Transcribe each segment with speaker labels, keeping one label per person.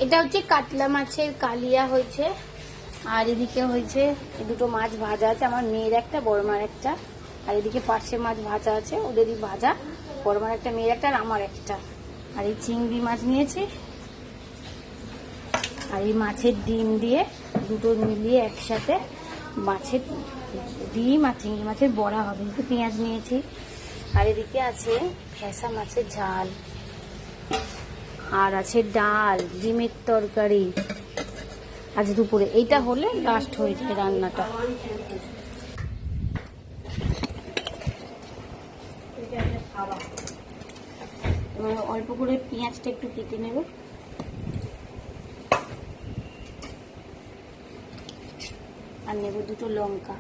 Speaker 1: এটা হচ্ছে কাতলা মাছের কালিয়া হয়েছে, আর এদিকে হয়েছে দুটো মাছ ভাজা আছে, আমার মেয়ের একটা বড় মার একটা, আর এদিকে পার্শে মাছ ভাজা আছে, ওদেরই ভাজা, বড় মার একটা মেয়ের একটা আর আমার একটা। আর এই চিংড়ি মাছ নিয়েছি, আর এই মাছের ডিম দিয়ে দুটো মিলিয়ে একসাথে মাছের ডিম আর চিংড়ি মাছের বড়া হবে। একটু পেঁয়াজ নিয়েছি, আর এদিকে আছে ফ্যাসা মাছের ঝাল, আর আছে ডাল, ডিমের তরকারি আজ দুপুরে। এইটা হলে লাস্ট হয়ে যায় রান্নাটা। অল্প করে পেঁয়াজটা একটু কেটে নেব, আর নেব দুটো লঙ্কা।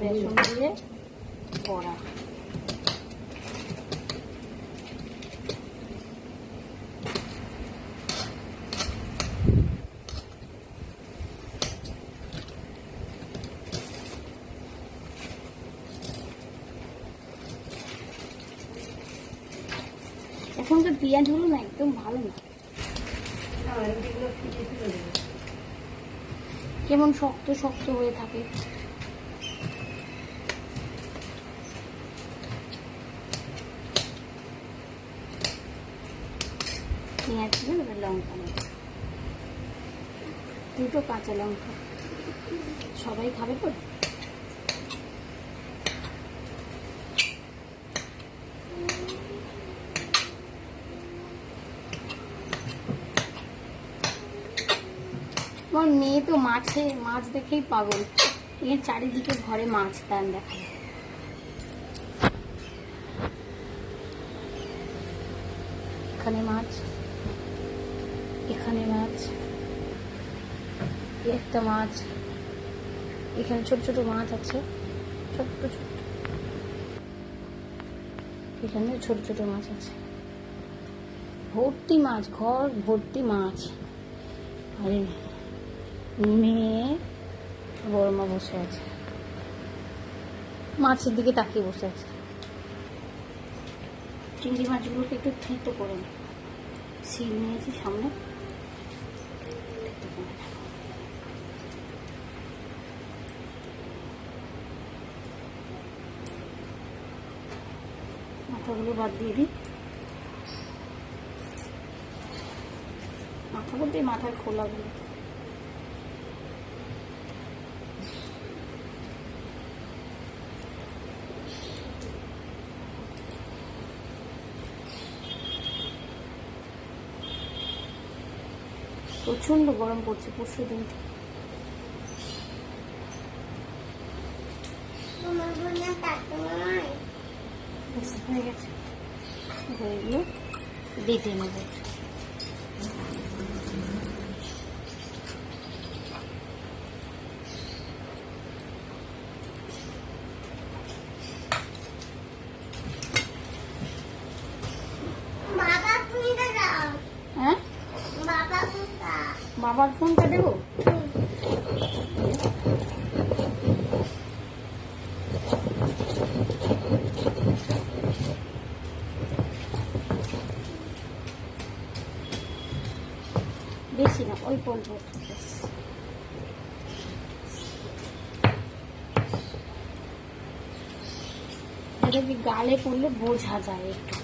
Speaker 1: বেসন দিয়ে বড়া। এখনকার পেঁয়াজগুলো না একদম ভালো না, কেমন শক্ত শক্ত হয়ে থাকে। পেঁয়াজ দিয়ে লঙ্কা নেব, দুটো কাঁচা লঙ্কা, সবাই খাবে তো। আমার মেয়ে তো মাছ দেখেই পাগল, এর চারিদিকে ঘরে মাছ টান দেখায়। এখানে মাছ, এখানে মাছ, একটা মাছ, এখানে ছোট ছোট মাছ আছে, ছোট্ট ছোট, এখানে ছোট ছোট মাছ আছে, ভর্তি মাছ, ঘর ভর্তি মাছ। আরে মেয়ে বড় মা বসে আছে, মাছের দিকে তাকিয়ে বসে আছে। চিংড়ি মাছগুলোকে একটু থেঁতো করে শিল নিয়েছি সামনে, মাথাগুলো বাদ দিয়ে দিই। মাথা বলতে মাথার খোলাগুলো। প্রচন্ড গরম পড়ছে পরশু দিন থেকে। হয়ে গেছে, এগুলো বেটে নেব। হ্যাঁ, বাবার ফোনটা দেবো। বেশি না, ওই পর্যন্ত। এটা কি গালে পড়লে বোঝা যায় একটু।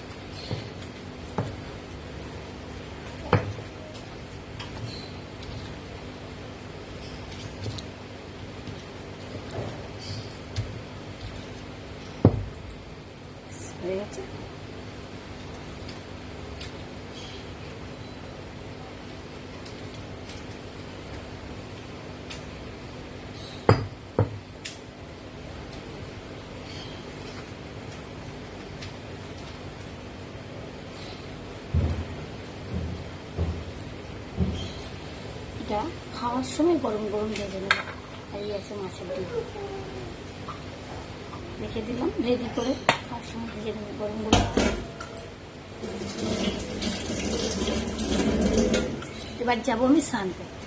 Speaker 1: হয়ে গেছে। এটা খাওয়ার সময় গরম গরম ভেজে নেব। এই আছে মাছের ডিম, রেখে দিলাম রেডি করে, খাওয়ার সময় ভেজে নেব গরম গরম। এবার যাবো আমি স্নান করতে।